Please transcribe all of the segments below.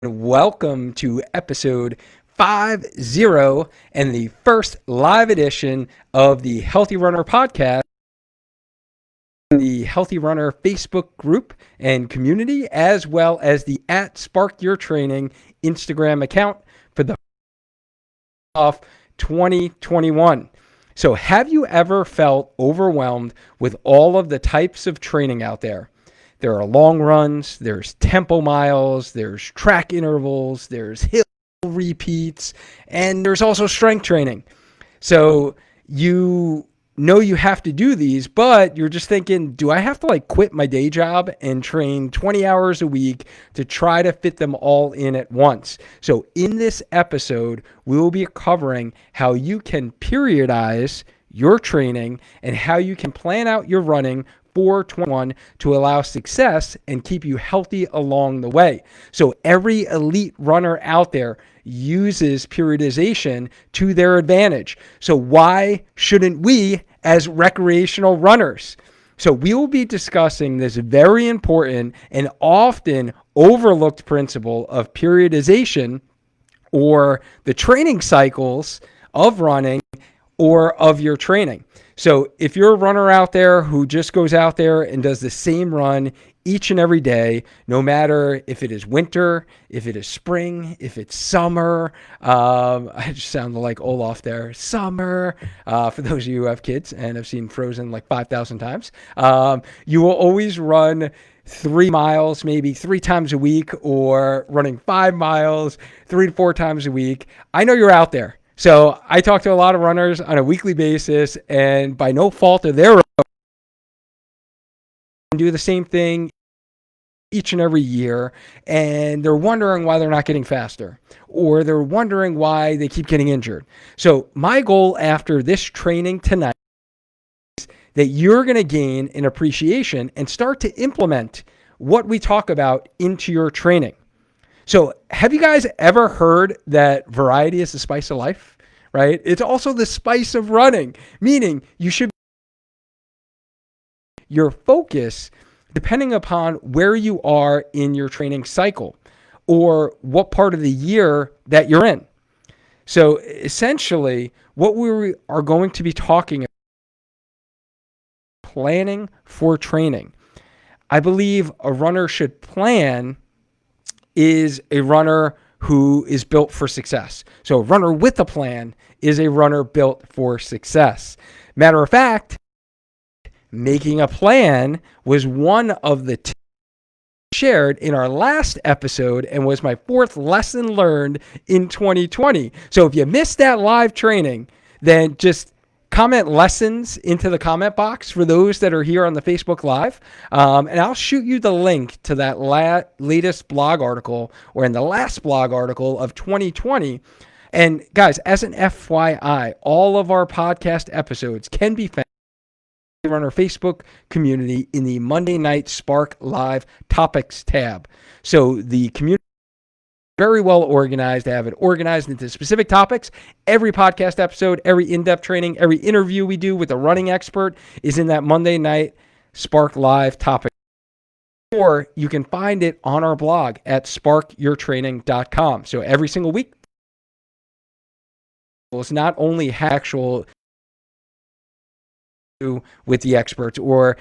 Welcome to episode 50 and the first live edition of the Healthy Runner podcast, the Healthy Runner Facebook group and community, as well as the @SparkYourTraining Instagram account for the of 2021. So have you ever felt overwhelmed with all of the types of training out there? There are long runs, there's tempo miles, there's track intervals, there's hill repeats, and there's also strength training. So you know you have to do these, but you're just thinking, do I have to quit my day job and train 20 hours a week to try to fit them all in at once? So in this episode, we will be covering how you can periodize your training and how you can plan out your running for 21 to allow success and keep you healthy along the way. So every elite runner out there uses periodization to their advantage. So why shouldn't we as recreational runners? So we will be discussing this very important and often overlooked principle of periodization, or the training cycles of running or of your training. So if you're a runner out there who just goes out there and does the same run each and every day, no matter if it is winter, if it is spring, if it's summer, I just sound like Olaf there, summer, for those of you who have kids and have seen Frozen 5,000 times, you will always run 3 miles, maybe 3 times a week, or running 5 miles 3 to 4 times a week. I know you're out there. So I talk to a lot of runners on a weekly basis, and by no fault of their own, do the same thing each and every year, and they're wondering why they're not getting faster, or they're wondering why they keep getting injured. So my goal after this training tonight is that you're going to gain an appreciation and start to implement what we talk about into your training. So have you guys ever heard that variety is the spice of life, right? It's also the spice of running, meaning you should your focus depending upon where you are in your training cycle or what part of the year that you're in. So essentially, what we are going to be talking about planning for training. I believe a runner should plan is a runner who is built for success. So a runner with a plan is a runner built for success. Matter of fact, making a plan was one of the shared in our last episode and was my 4th lesson learned in 2020. So if you missed that live training, then just comment lessons into the comment box for those that are here on the Facebook Live. And I'll shoot you the link to that latest blog article, or in the last blog article of 2020. And guys, as an FYI, all of our podcast episodes can be found on our Facebook community in the Monday Night Spark Live Topics tab. So the community very well organized. I have it organized into specific topics. Every podcast episode, every in-depth training, every interview we do with a running expert is in that Monday Night Spark Live topic. Or you can find it on our blog at sparkyourtraining.com. So every single week, it's not only actual with the experts, or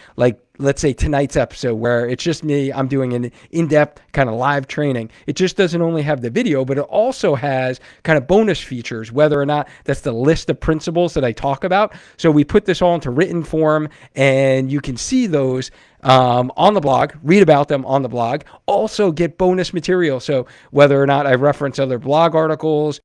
let's say tonight's episode where it's just me, I'm doing an in-depth kind of live training. It just doesn't only have the video, but it also has kind of bonus features, whether or not that's the list of principles that I talk about. So we put this all into written form, and you can see those on the blog, read about them on the blog, also get bonus material. So whether or not I reference other blog articles,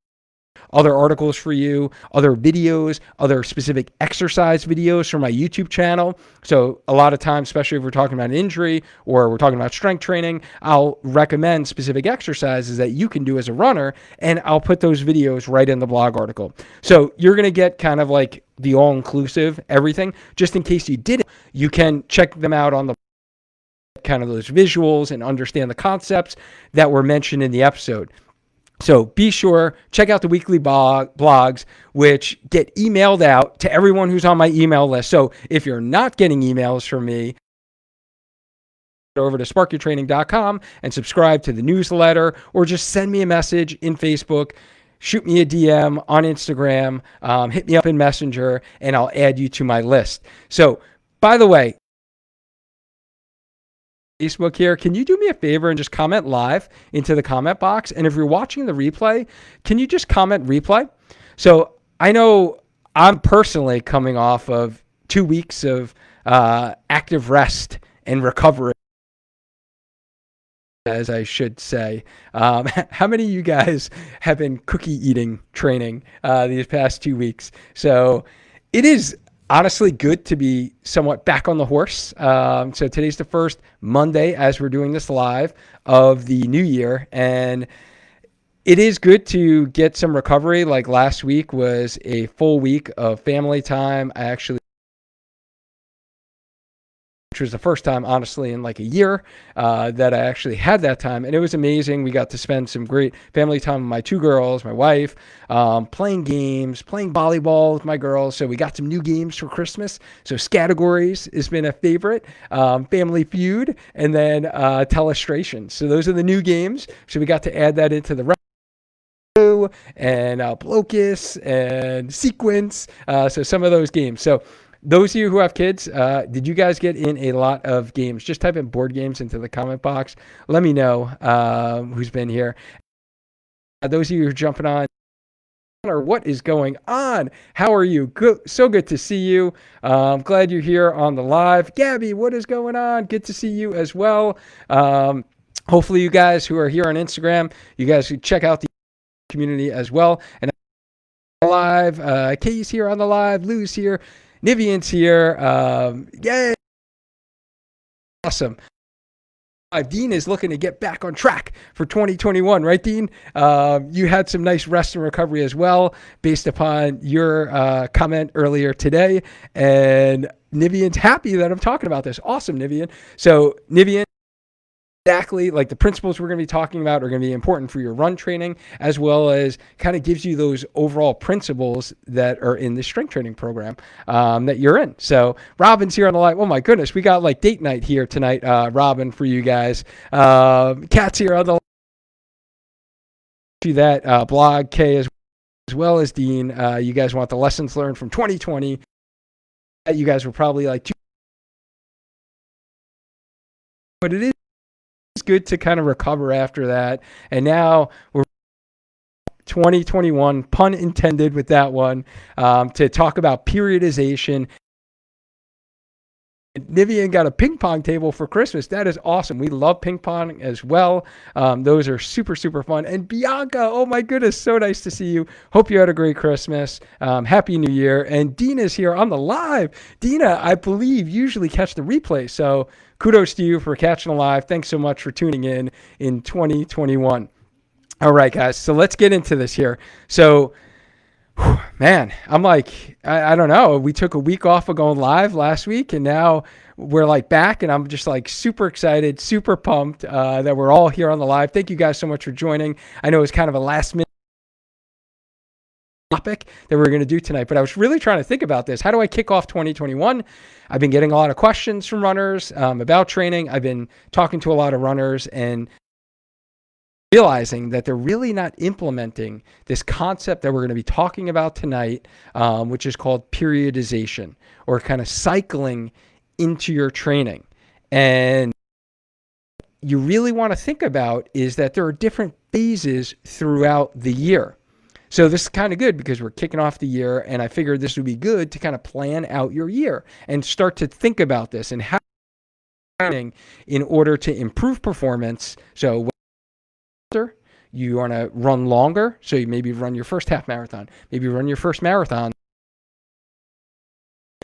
other articles for you, other videos, other specific exercise videos from my YouTube channel. So a lot of times, especially if we're talking about an injury or we're talking about strength training, I'll recommend specific exercises that you can do as a runner, and I'll put those videos right in the blog article. So you're going to get kind of the all-inclusive everything. Just in case you didn't, you can check them out on the kind of those visuals and understand the concepts that were mentioned in the episode. So be sure, check out the weekly blogs, which get emailed out to everyone who's on my email list. So if you're not getting emails from me, over to sparkyourtraining.com and subscribe to the newsletter, or just send me a message in Facebook, shoot me a DM on Instagram, hit me up in Messenger, and I'll add you to my list. So, by the way, Facebook here, can you do me a favor and just comment live into the comment box? And if you're watching the replay, can you just comment replay? So I know I'm personally coming off of 2 weeks of active rest and recovery, as I should say. How many of you guys have been cookie eating training these past 2 weeks? So it is honestly good to be somewhat back on the horse. So today's the first Monday, as we're doing this live, of the new year. And it is good to get some recovery. Like last week was a full week of family time. Which was the first time, honestly, in like a year that I actually had that time. And it was amazing. We got to spend some great family time with my 2 girls, my wife, playing games, playing volleyball with my girls. So we got some new games for Christmas. So Scattergories has been a favorite, Family Feud, and then Telestration. So those are the new games. So we got to add that into the and Blocus and Sequence. So some of those games. So those of you who have kids, did you guys get in a lot of games? Just type in board games into the comment box. Let me know who's been here. Those of you who are jumping on, or what is going on? How are you? Good, so good to see you. I'm glad you're here on the live. Gabby, what is going on? Good to see you as well. Hopefully you guys who are here on Instagram, you guys should check out the community as well. And live, Kay's here on the live, Lou's here. Nivian's here. Yay. Awesome. Dean is looking to get back on track for 2021, right, Dean? You had some nice rest and recovery as well, based upon your comment earlier today. And Nivian's happy that I'm talking about this. Awesome, Nivian. So, Nivian, exactly like the principles we're going to be talking about are going to be important for your run training, as well as kind of gives you those overall principles that are in the strength training program that you're in. So Robin's here on the line. Oh my goodness, we got like date night here tonight, Robin, for you guys. Kat's here on the line. To that blog, Kay, as well as Dean. You guys want the lessons learned from 2020. You guys were probably like, but it is good to kind of recover after that. And now we're 2021, pun intended with that one, to talk about periodization. Nivian got a ping pong table for Christmas. That is awesome. We love ping pong as well. Those are super, super fun. And Bianca, oh my goodness, so nice to see you. Hope you had a great Christmas. Happy New Year. And Dina's here on the live. Dina, I believe, usually catch the replay. So kudos to you for catching the live. Thanks so much for tuning in 2021. All right, guys. So let's get into this here. So, man, I'm like, I don't know. We took a week off of going live last week, and now we're like back, and I'm just like super excited, super pumped that we're all here on the live. Thank you guys so much for joining. I know it was kind of a last minute topic that we're going to do tonight, but I was really trying to think about this. How do I kick off 2021? I've been getting a lot of questions from runners about training. I've been talking to a lot of runners and realizing that they're really not implementing this concept that we're going to be talking about tonight, which is called periodization, or kind of cycling into your training. And you really want to think about is that there are different phases throughout the year. So this is kind of good because we're kicking off the year, and I figured this would be good to kind of plan out your year and start to think about this and how in order to improve performance. So you want to run longer, so you maybe run your first half marathon, maybe run your first marathon.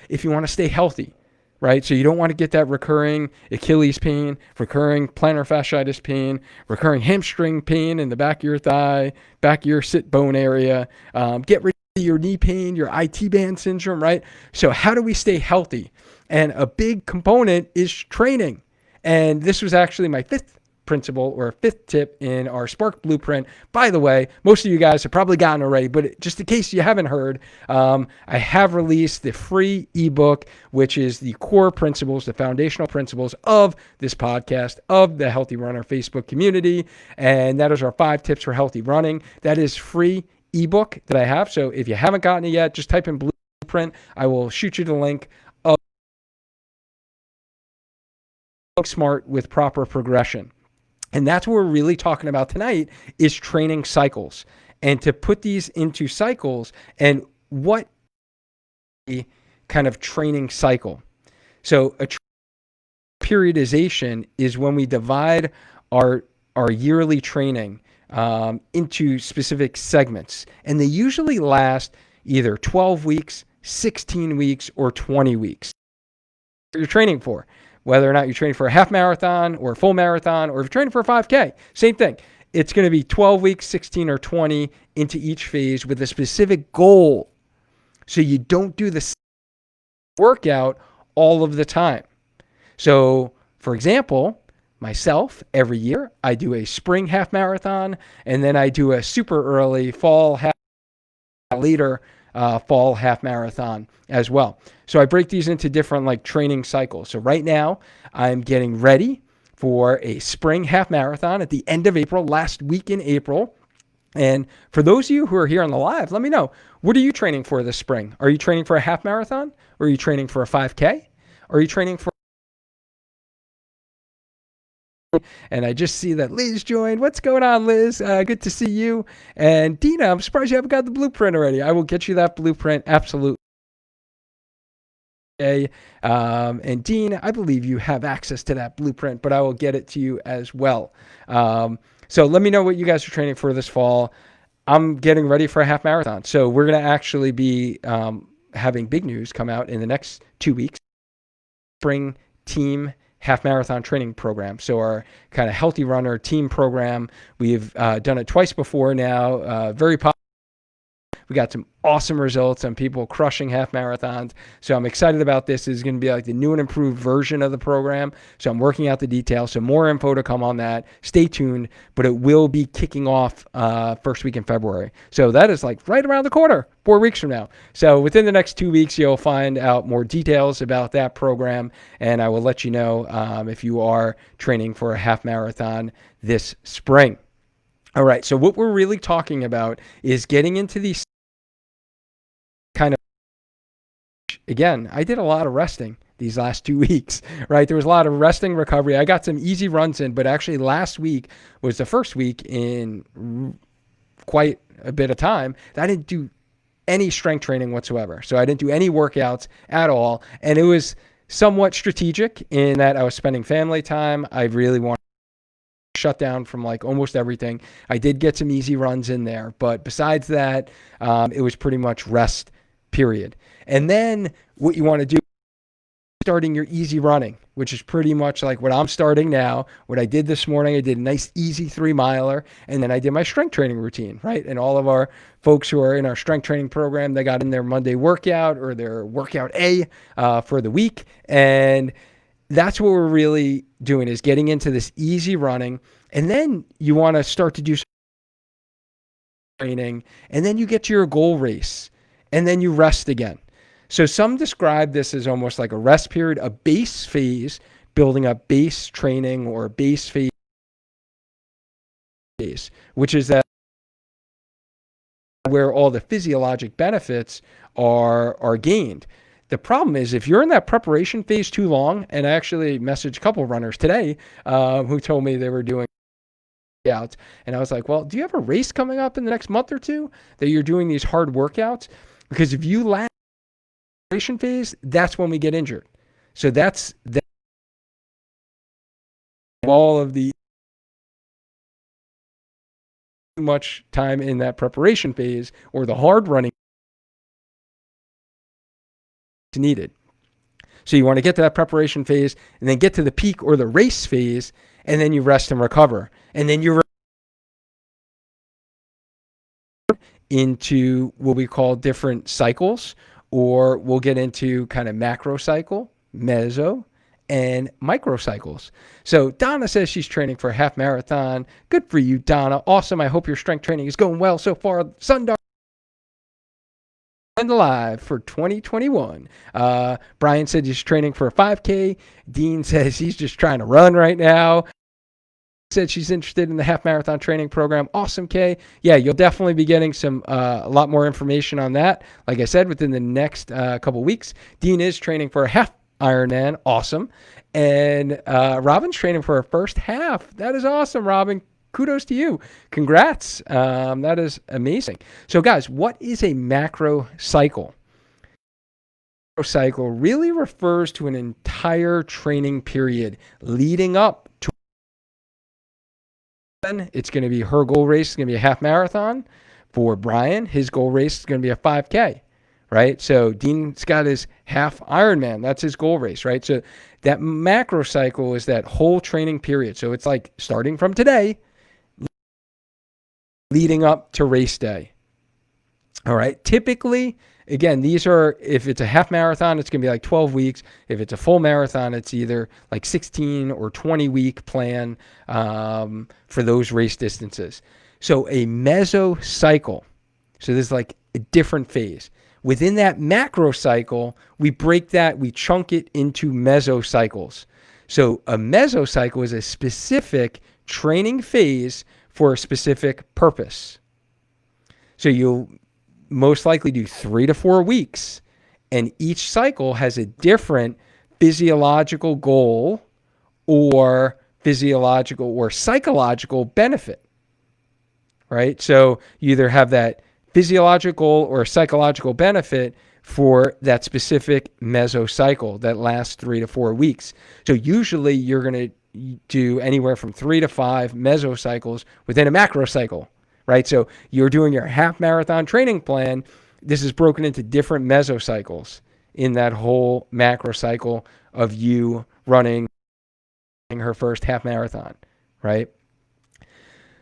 If you want to stay healthy, right? So you don't want to get that recurring Achilles pain, recurring plantar fasciitis pain, recurring hamstring pain in the back of your thigh, back of your sit bone area. Get rid of your knee pain, your IT band syndrome, right? So how do we stay healthy? And a big component is training. And this was actually my fifth principle or fifth tip in our Spark Blueprint. By the way, most of you guys have probably gotten already, but just in case you haven't heard, I have released the free ebook, which is the core principles, the foundational principles of this podcast, of the Healthy Runner Facebook community. And that is our 5 tips for healthy running. That is free ebook that I have. So if you haven't gotten it yet, just type in Blueprint. I will shoot you the link of Smart with proper progression. And that's what we're really talking about tonight, is training cycles, and to put these into cycles. And what kind of training cycle? So a periodization is when we divide our yearly training into specific segments, and they usually last either 12 weeks, 16 weeks, or 20 weeks. What you're training for, whether or not you're training for a half marathon or a full marathon, or if you're training for a 5K, same thing. It's going to be 12 weeks, 16 or 20 into each phase with a specific goal. So you don't do the workout all of the time. So for example, myself, every year I do a spring half marathon, and then I do a super early fall half, later fall half marathon as well. So I break these into different training cycles. So right now I'm getting ready for a spring half marathon at the end of April, last week in April. And for those of you who are here on the live, let me know, what are you training for this spring? Are you training for a half marathon? Or are you training for a 5K? Or are you training for... And I just see that Liz joined. What's going on, Liz? Good to see you. And Dina, I'm surprised you haven't got the blueprint already. I will get you that blueprint, absolutely. And Dean, I believe you have access to that blueprint, but I will get it to you as well. So let me know what you guys are training for this fall. I'm getting ready for a half marathon. So we're going to actually be having big news come out in the next 2 weeks. Spring team half marathon training program. So our kind of healthy runner team program, we've done it twice before now, very popular. We got some awesome results on people crushing half marathons. So I'm excited about this. This is going to be like the new and improved version of the program. So I'm working out the details. So more info to come on that. Stay tuned, but it will be kicking off first week in February. So that is right around the corner, 4 weeks from now. So within the next 2 weeks, you'll find out more details about that program. And I will let you know if you are training for a half marathon this spring. All right. So what we're really talking about is getting into these kind of, again, I did a lot of resting these last 2 weeks, right? There was a lot of resting, recovery. I got some easy runs in, but actually last week was the first week in quite a bit of time that I didn't do any strength training whatsoever. So I didn't do any workouts at all. And it was somewhat strategic in that I was spending family time. I really wanted to shut down from almost everything. I did get some easy runs in there, but besides that, it was pretty much rest, period. And then what you want to do, starting your easy running, which is pretty much like what I'm starting now. What I did this morning, I did a nice easy 3-miler, and then I did my strength training routine, right? And all of our folks who are in our strength training program, they got in their Monday workout or their workout A for the week. And that's what we're really doing, is getting into this easy running. And then you want to start to do some training, and then you get to your goal race, and then you rest again. So some describe this as almost like a rest period, a base phase, building up base training or base phase, which is that where all the physiologic benefits are gained. The problem is if you're in that preparation phase too long, and I actually messaged a couple of runners today who told me they were doing workouts, and I was like, well, do you have a race coming up in the next month or two that you're doing these hard workouts? Because if you lack the preparation phase, that's when we get injured. So that's all of the too much time in that preparation phase or the hard running needed. So you want to get to that preparation phase and then get to the peak or the race phase, and then you rest and recover. And then you into what we call different cycles, or we'll get into kind of macro cycle, meso, and microcycles. So Donna says she's training for a half marathon. Good for you, Donna. Awesome. I hope your strength training is going well so far. Sundar and alive for 2021. Brian said he's training for a 5K. Dean says he's just trying to run right now. Said she's interested in the half marathon training program. Awesome, Kay. Yeah, you'll definitely be getting some a lot more information on that. Like I said, within the next couple weeks. Dean is training for a half Ironman. Awesome. And Robin's training for her first half. That is awesome, Robin. Kudos to you. Congrats. That is amazing. So guys, what is a macro cycle? Cycle really refers to an entire training period leading up to. It's going to be her goal race. It's going to be a half marathon. For Brian, his goal race is going to be a 5K, right? So Dean's got his half Ironman. That's his goal race, right? So that macro cycle is that whole training period. So it's like starting from today, leading up to race day. All right. Typically, again, these are, if it's a half marathon, it's going to be like 12 weeks. If it's a full marathon, it's either like 16 or 20 week plan for those race distances. So a mesocycle, so this is like a different phase. Within that macro cycle, we chunk it into mesocycles. So a mesocycle is a specific training phase for a specific purpose. So you'll most likely do 3 to 4 weeks, and each cycle has a different physiological goal or physiological or psychological benefit, right? So you either have that physiological or psychological benefit for that specific mesocycle that lasts 3 to 4 weeks. So usually you're going to do anywhere from 3 to 5 mesocycles within a macro cycle. Right? So you're doing your half marathon training plan. This is broken into different mesocycles in that whole macro cycle of you running her first half marathon, right?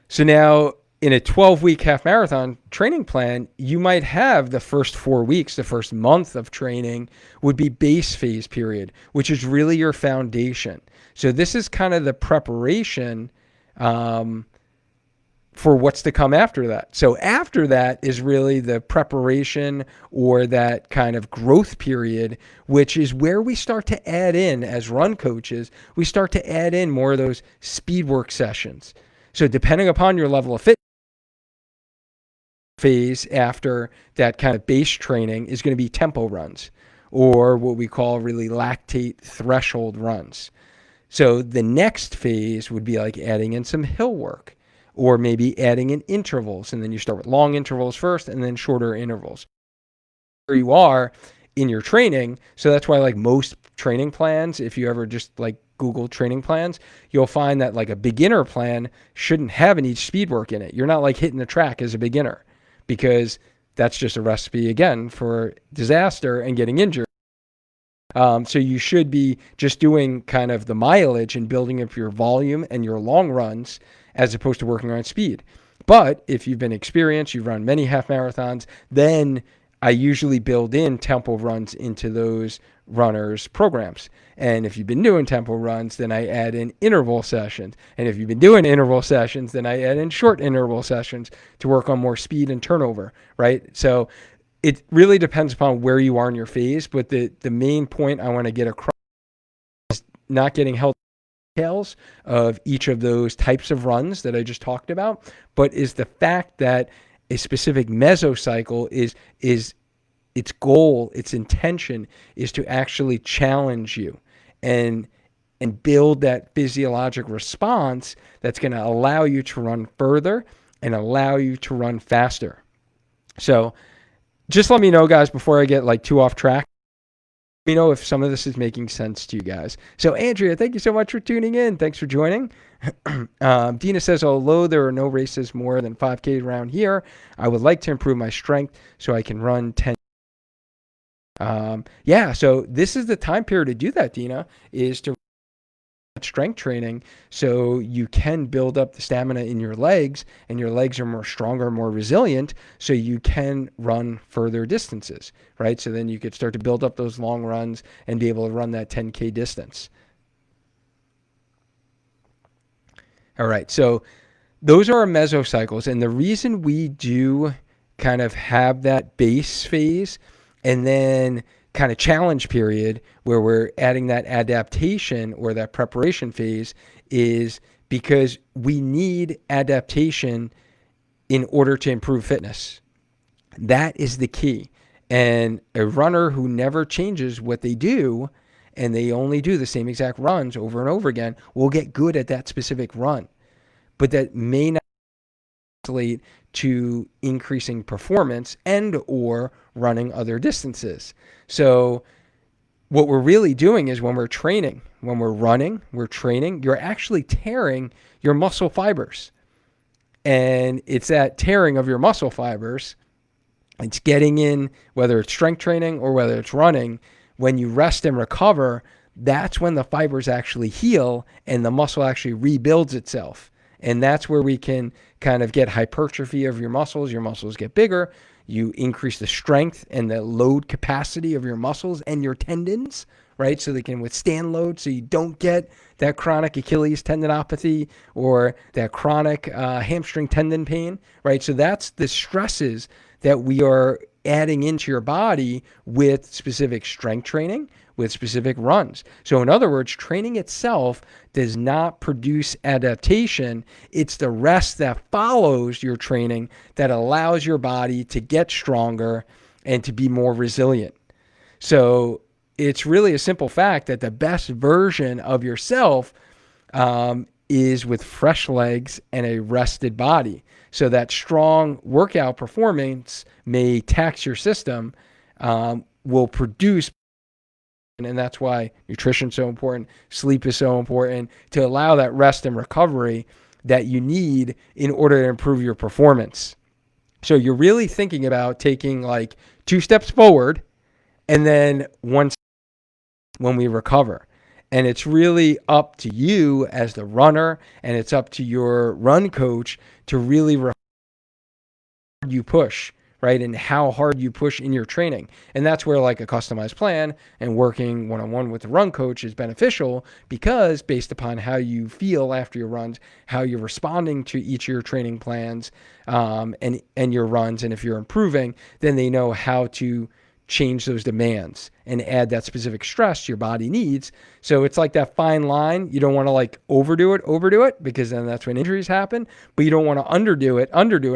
So now in a 12-week half marathon training plan, you might have the first 4 weeks, the first month of training would be base phase period, which is really your foundation. So this is kind of the preparation for what's to come after that. So after that is really the preparation or that kind of growth period, which is where we start to add in, as run coaches, we start to add in more of those speed work sessions. So depending upon your level of fitness, phase after that kind of base training is going to be tempo runs, or what we call really lactate threshold runs. So the next phase would be like adding in some hill work, or maybe adding in intervals, and then you start with long intervals first and then shorter intervals. Where you are in your training, so that's why like most training plans, if you ever just like Google training plans, you'll find that like a beginner plan shouldn't have any speed work in it. You're not like hitting the track as a beginner, because that's just a recipe again for disaster and getting injured. So you should be just doing kind of the mileage and building up your volume and your long runs as opposed to working on speed. But if you've been experienced, you've run many half marathons, then I usually build in tempo runs into those runners' programs. And if you've been doing tempo runs, then I add in interval sessions. And if you've been doing interval sessions, then I add in short interval sessions to work on more speed and turnover, right? So it really depends upon where you are in your phase. But the main point I want to get across is not getting held details of each of those types of runs that I just talked about, but is the fact that a specific mesocycle is its goal, its intention is to actually challenge you and build that physiologic response that's going to allow you to run further and allow you to run faster. So just let me know, guys, before I get like too off track. Let me know if some of this is making sense to you guys. So Andrea, thank you so much for tuning in. Thanks for joining. Dina says, although there are no races more than 5K around here, I would like to improve my strength so I can run 10. Yeah, so this is the time period to do that, Dina, is to strength training so you can build up the stamina in your legs, and your legs are more stronger, more resilient, so you can run further distances, right? So then you could start to build up those long runs and be able to run that 10K distance. All right. So those are our mesocycles. And the reason we do kind of have that base phase and then kind of challenge period where we're adding that adaptation or that preparation phase is because we need adaptation in order to improve fitness. That is the key. And a runner who never changes what they do and they only do the same exact runs over and over again will get good at that specific run. But that may not translate to increasing performance and or running other distances. So what we're really doing is when we're training, when we're running, we're training, you're actually tearing your muscle fibers. And it's that tearing of your muscle fibers, it's getting in, whether it's strength training or whether it's running, when you rest and recover, that's when the fibers actually heal and the muscle actually rebuilds itself. And that's where we can kind of get hypertrophy of your muscles get bigger, you increase the strength and the load capacity of your muscles and your tendons, right? So they can withstand load so you don't get that chronic Achilles tendinopathy or that chronic hamstring tendon pain, right? So that's the stresses that we are adding into your body with specific strength training, with specific runs. So in other words, training itself does not produce adaptation. It's the rest that follows your training that allows your body to get stronger and to be more resilient. So it's really a simple fact that the best version of yourself is with fresh legs and a rested body. So that strong workout performance may tax your system, will produce, and that's why nutrition is so important, sleep is so important, to allow that rest and recovery that you need in order to improve your performance. So you're really thinking about taking like 2 steps forward and then 1 step when we recover. And it's really up to you as the runner, and it's up to your run coach to really you push, right? And how hard you push in your training. And that's where like a customized plan and working one-on-one with the run coach is beneficial, because based upon how you feel after your runs, how you're responding to each of your training plans, and your runs, and if you're improving, then they know how to change those demands and add that specific stress your body needs. So it's like that fine line. You don't want to like overdo it, because then that's when injuries happen, but you don't want to underdo it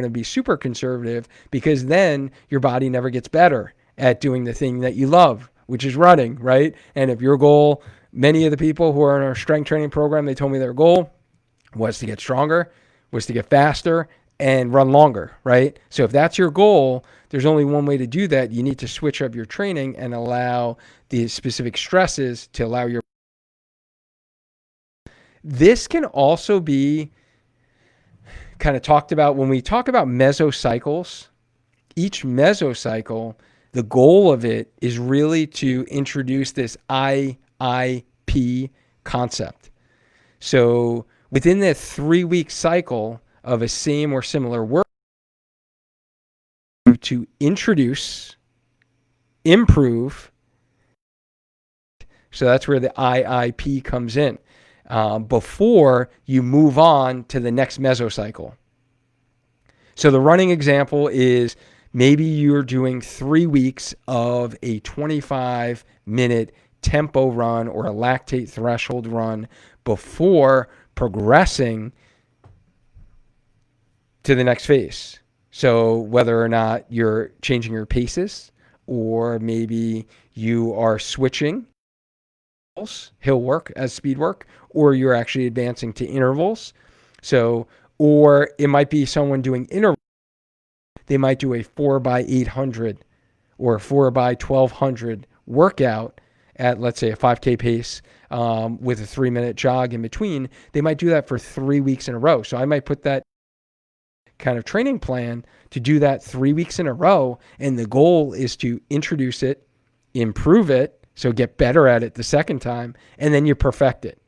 and be super conservative, because then your body never gets better at doing the thing that you love, which is running, right? And if your goal, many of the people who are in our strength training program, they told me their goal was to get stronger, was to get faster, and run longer, right? So if that's your goal, there's only one way to do that. You need to switch up your training and allow the specific stresses to allow your... This can also be kind of talked about when we talk about mesocycles. Each mesocycle, the goal of it is really to introduce this IIP concept. So within the 3-week cycle of a same or similar work, to introduce, improve. So that's where the IIP comes in, before you move on to the next mesocycle. So the running example is maybe you're doing 3 weeks of a 25-minute tempo run or a lactate threshold run before progressing to the next phase. So whether or not you're changing your paces, or maybe you are switching hill work as speed work, or you're actually advancing to intervals. So, or it might be someone doing intervals. They might do a 4x800 or a 4x1200 workout at, let's say, a 5K pace, with a 3-minute jog in between. They might do that for 3 weeks in a row. So I might put that kind of training plan to do that 3 weeks in a row. And the goal is to introduce it, improve it, so get better at it the second time, and then you perfect it.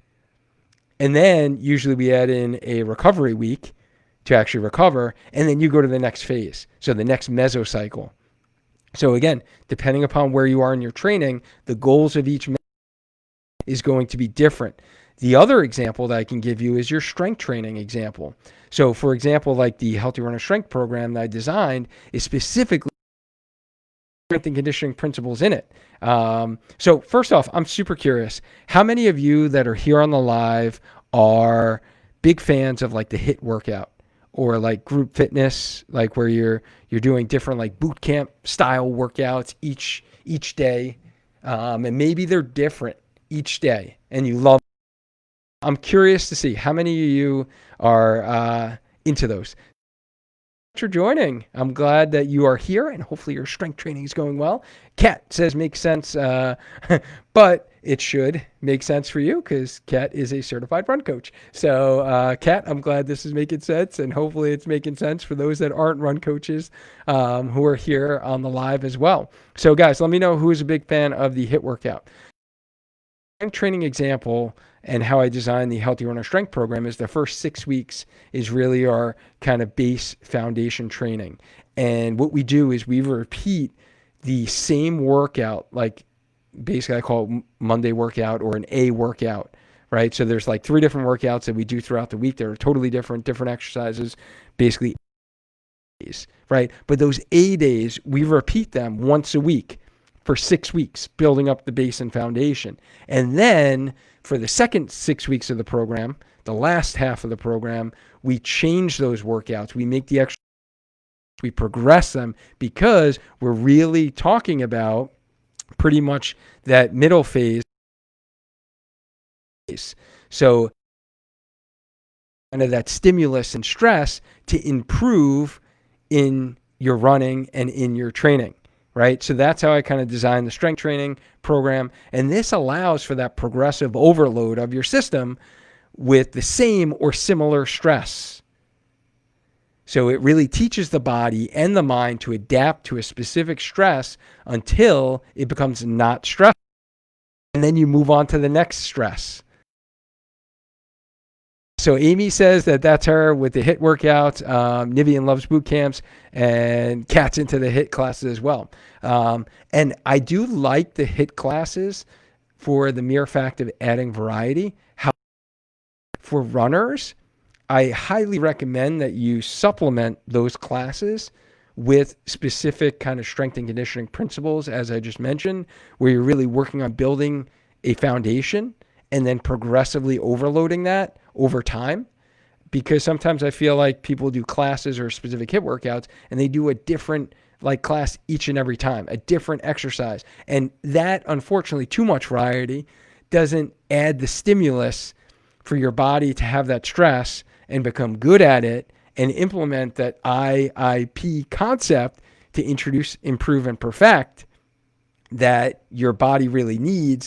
And then usually we add in a recovery week to actually recover, and then you go to the next phase. So the next mesocycle. So again, depending upon where you are in your training, the goals of each is going to be different. The other example that I can give you is your strength training example. So for example, like the Healthy Runner Strength program that I designed is specifically strength and conditioning principles in it. So first off, I'm super curious. How many of you that are here on the live are big fans of like the HIIT workout or like group fitness, like where you're doing different like boot camp style workouts each day, and maybe they're different each day, and you love. I'm curious to see how many of you are into those. Thanks for joining. I'm glad that you are here, and hopefully your strength training is going well. Kat says makes sense, but it should make sense for you because Kat is a certified run coach. So Kat, I'm glad this is making sense, and hopefully it's making sense for those that aren't run coaches who are here on the live as well. So guys, let me know who is a big fan of the HIIT workout. Strength training example and how I designed the Healthy Runner Strength program is the first 6 weeks is really our kind of base foundation training. And what we do is we repeat the same workout, like basically I call it Monday workout or an A workout, right? So there's like 3 different workouts that we do throughout the week that are totally different exercises, basically days, right? But those A days, we repeat them once a week for 6 weeks, building up the base and foundation. And then for the second 6 weeks of the program, the last half of the program, we change those workouts. We make the extra, we progress them because we're really talking about pretty much that middle phase. So kind of that stimulus and stress to improve in your running and in your training. Right? So that's how I kind of designed the strength training program. And this allows for that progressive overload of your system with the same or similar stress. So it really teaches the body and the mind to adapt to a specific stress until it becomes not stressful. And then you move on to the next stress. So Amy says that that's her with the HIIT workouts. Nivian loves boot camps, and Kat's into the HIIT classes as well. And I do like the HIIT classes for the mere fact of adding variety. For runners, I highly recommend that you supplement those classes with specific kind of strength and conditioning principles, as I just mentioned, where you're really working on building a foundation and then progressively overloading that over time. Because sometimes I feel like people do classes or specific HIIT workouts and they do a different like class each and every time, a different exercise. And that, unfortunately, too much variety doesn't add the stimulus for your body to have that stress and become good at it and implement that IIP concept to introduce, improve, and perfect that your body really needs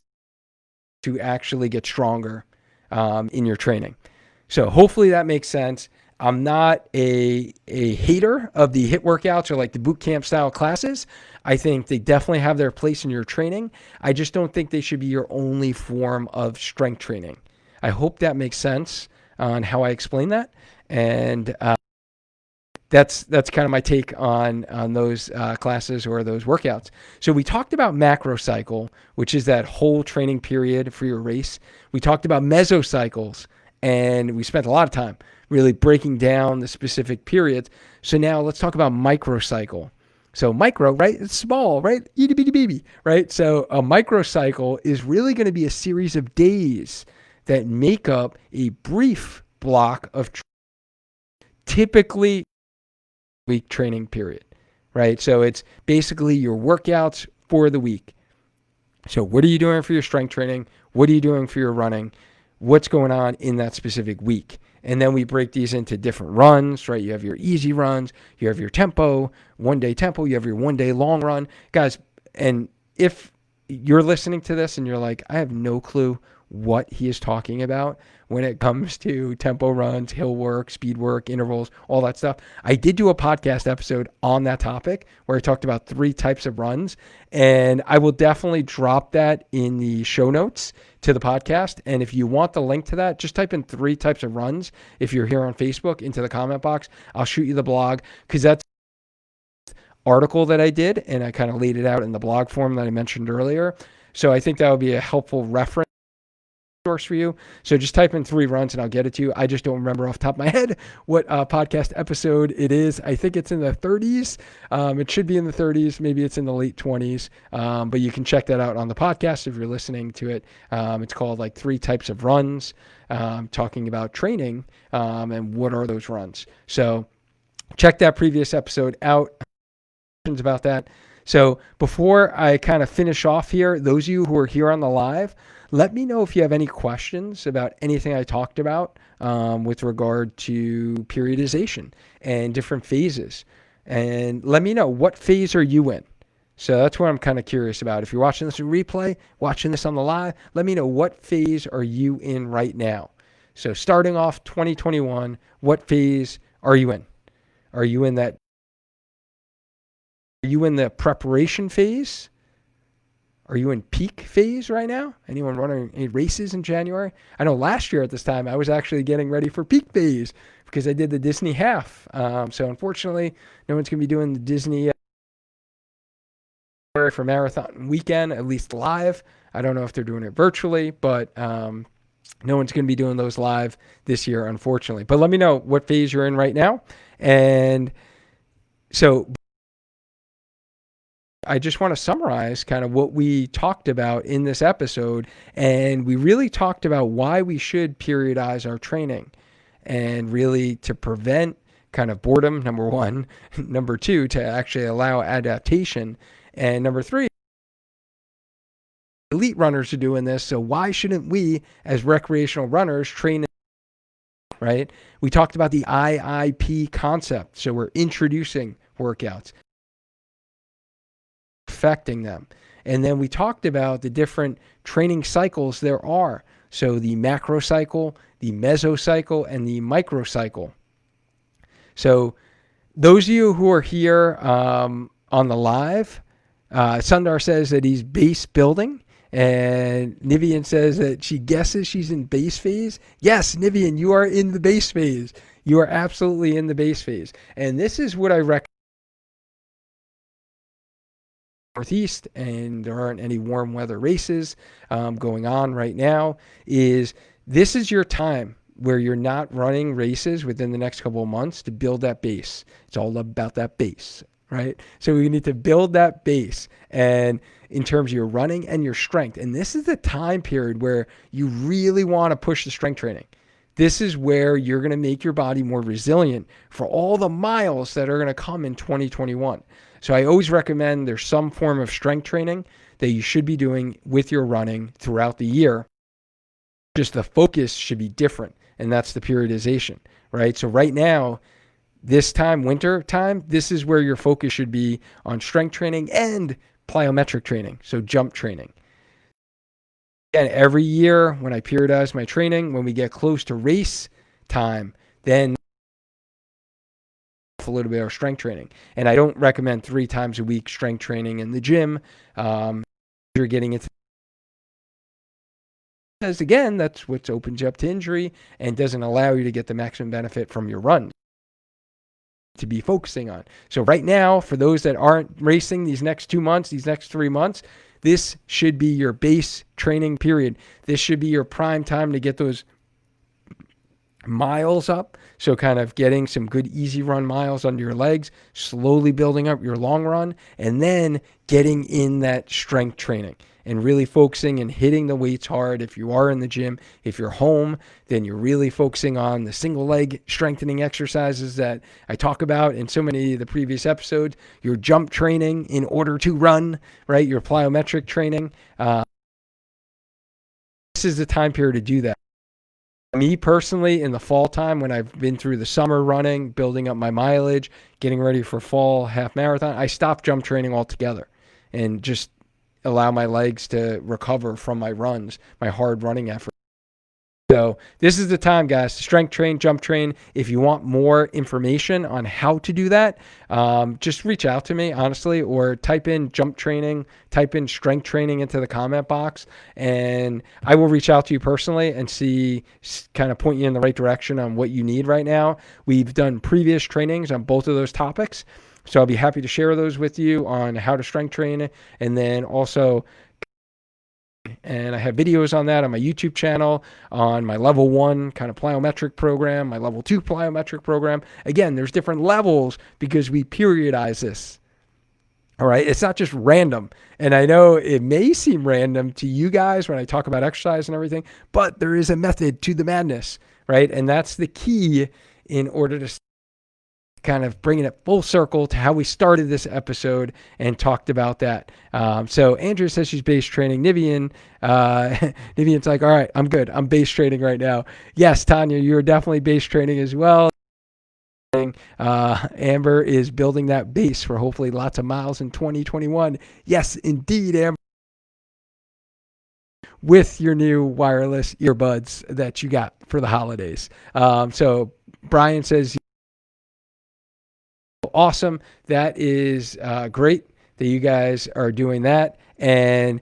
to actually get stronger in your training. So hopefully that makes sense. I'm not a hater of the HIIT workouts or like the boot camp style classes. I think they definitely have their place in your training. I just don't think they should be your only form of strength training. I hope that makes sense on how I explain that. And that's kind of my take on those classes or those workouts. So we talked about macrocycle, which is that whole training period for your race. We talked about mesocycles, and we spent a lot of time really breaking down the specific periods. So now let's talk about microcycle. So micro, right? It's small, right? Itty bitty baby, right? So a microcycle is really going to be a series of days that make up a brief block of typically week training period, right? So it's basically your workouts for the week. So what are you doing for your strength training? What are you doing for your running? What's going on in that specific week? And then we break these into different runs, right? You have your easy runs, you have your tempo, 1 day tempo, you have your 1 day long run. Guys, and if you're listening to this and you're like, I have no clue what he is talking about when it comes to tempo runs, hill work, speed work, intervals, all that stuff. I did do a podcast episode on that topic where I talked about 3 types of runs, and I will definitely drop that in the show notes to the podcast. And if you want the link to that, just type in 3 types of runs. If you're here on Facebook, into the comment box, I'll shoot you the blog, because that's article that I did, and I kind of laid it out in the blog form that I mentioned earlier. So I think that would be a helpful reference source for you. So just type in 3 runs and I'll get it to you. I just don't remember off the top of my head what podcast episode it is. I think it's in the 30s. It should be in the 30s. Maybe it's in the late 20s. But you can check that out on the podcast if you're listening to it. It's called like 3 types of runs, talking about training and what are those runs. So check that previous episode out. About that. So before I kind of finish off here, those of you who are here on the live, let me know if you have any questions about anything I talked about with regard to periodization and different phases. And let me know, what phase are you in? So that's what I'm kind of curious about. If you're watching this in replay, watching this on the live, let me know, what phase are you in right now? So starting off 2021, what phase are you in? Are you in that? Are you in the preparation phase? Are you in peak phase right now? Anyone running any races in January? I know last year at this time, I was actually getting ready for peak phase because I did the Disney half. So unfortunately, no one's going to be doing the Disney for marathon weekend, at least live. I don't know if they're doing it virtually, but no one's going to be doing those live this year, unfortunately. But let me know what phase you're in right now. And so I just want to summarize kind of what we talked about in this episode. And we really talked about why we should periodize our training, and really to prevent kind of boredom, number 1. Number 2, to actually allow adaptation. And number 3, elite runners are doing this. So why shouldn't we as recreational runners train, right? We talked about the IIP concept. So we're introducing workouts, affecting them. And then we talked about the different training cycles there are. So the macrocycle, the mesocycle, and the microcycle. So those of you who are here on the live, Sundar says that he's base building, and Nivian says that she guesses she's in base phase. Yes, Nivian, you are in the base phase. You are absolutely in the base phase. And this is what I recommend. Northeast, and there aren't any warm weather races going on right now, is this is your time where you're not running races within the next couple of months to build that base. It's all about that base, right? So we need to build that base, and in terms of your running and your strength. And this is the time period where you really want to push the strength training. This is where you're going to make your body more resilient for all the miles that are going to come in 2021. So I always recommend there's some form of strength training that you should be doing with your running throughout the year. Just the focus should be different, and that's the periodization, right? So right now, this time, winter time, this is where your focus should be on strength training and plyometric training, so jump training. And every year when I periodize my training, when we get close to race time, then a little bit of strength training. And I don't recommend 3 times a week strength training in the gym. You're getting into, because again, that's what opens you up to injury and doesn't allow you to get the maximum benefit from your run to be focusing on. So right now, for those that aren't racing these next 2 months, these next 3 months, this should be your base training period. This should be your prime time to get those miles up. So kind of getting some good easy run miles under your legs, slowly building up your long run, and then getting in that strength training and really focusing and hitting the weights hard. If you are in the gym, if you're home, then you're really focusing on the single leg strengthening exercises that I talk about in so many of the previous episodes, your jump training in order to run, right? Your plyometric training. This is the time period to do that. Me personally, in the fall time, when I've been through the summer running, building up my mileage, getting ready for fall half marathon, I stopped jump training altogether and just allow my legs to recover from my runs, my hard running effort. So this is the time, guys, to strength train, jump train. If you want more information on how to do that, just reach out to me, honestly, or type in jump training, type in strength training into the comment box, and I will reach out to you personally and see, kind of point you in the right direction on what you need right now. We've done previous trainings on both of those topics, so I'll be happy to share those with you on how to strength train, and then also And I have videos on that on my YouTube channel, on my level 1 kind of plyometric program, my level 2 plyometric program. Again, there's different levels because we periodize this. All right. It's not just random. And I know it may seem random to you guys when I talk about exercise and everything, but there is a method to the madness, right? And that's the key in order to kind of bringing it full circle to how we started this episode and talked about that. So Andrea says she's base training. Nivian's like, all right, I'm good. I'm base training right now. Yes, Tanya, you're definitely base training as well. Amber is building that base for hopefully lots of miles in 2021. Yes, indeed, Amber. With your new wireless earbuds that you got for the holidays. So Brian says, awesome. That is great that you guys are doing that. And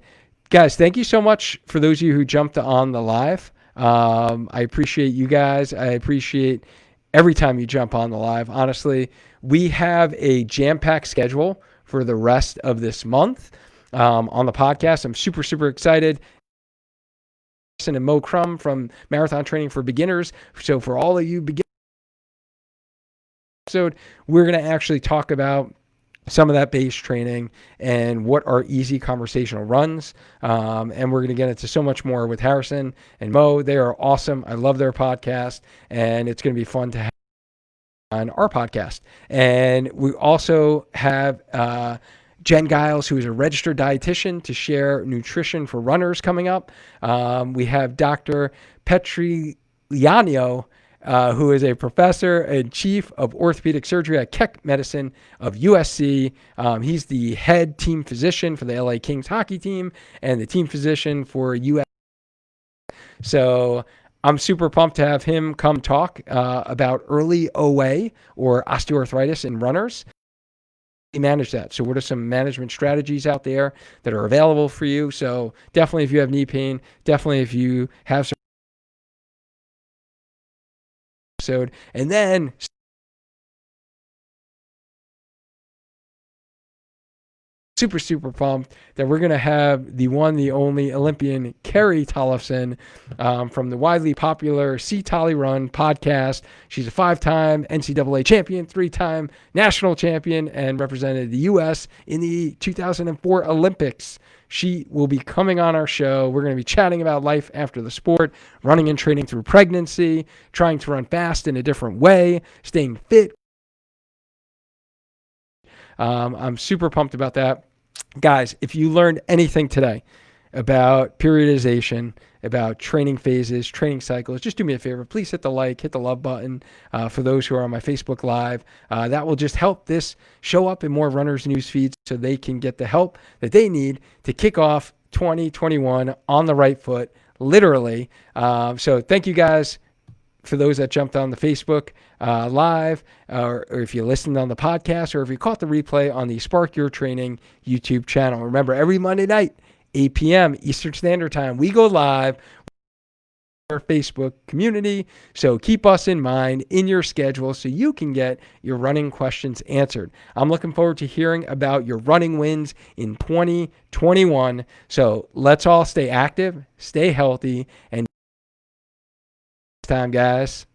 guys, thank you so much for those of you who jumped on the live. I appreciate you guys. I appreciate every time you jump on the live. Honestly, we have a jam-packed schedule for the rest of this month on the podcast. I'm super, super excited. And Mo Crum from Marathon Training for Beginners. So for all of you beginners, episode, we're going to actually talk about some of that base training and what are easy conversational runs. And we're going to get into so much more with Harrison and Mo. They are awesome. I love their podcast, and it's going to be fun to have on our podcast. And we also have Jen Giles, who is a registered dietitian, to share nutrition for runners coming up. We have Dr. Petrigliano, who is a professor and chief of orthopedic surgery at Keck Medicine of USC. He's the head team physician for the LA Kings hockey team and the team physician for US. So I'm super pumped to have him come talk about early OA or osteoarthritis in runners. Manage that. So what are some management strategies out there that are available for you? So definitely if you have knee pain, definitely if you have some episode, and then super, super pumped that we're going to have the one, the only Olympian Carrie Tollefson from the widely popular See Tolly Run podcast. She's a 5-time NCAA champion, 3-time national champion, and represented the U.S. in the 2004 Olympics. She will be coming on our show. We're going to be chatting about life after the sport, running and training through pregnancy, trying to run fast in a different way, staying fit. I'm super pumped about that. Guys, if you learned anything today about periodization, about training phases, training cycles, just do me a favor. Please hit the like, hit the love button for those who are on my Facebook Live. That will just help this show up in more runners' news feeds so they can get the help that they need to kick off 2021 on the right foot, literally. So thank you guys. For those that jumped on the Facebook Live, or if you listened on the podcast, or if you caught the replay on the Spark Your Training YouTube channel. Remember, every Monday night, 8 p.m. Eastern Standard Time, we go live with our Facebook community. So keep us in mind in your schedule so you can get your running questions answered. I'm looking forward to hearing about your running wins in 2021. So let's all stay active, stay healthy, and time, guys.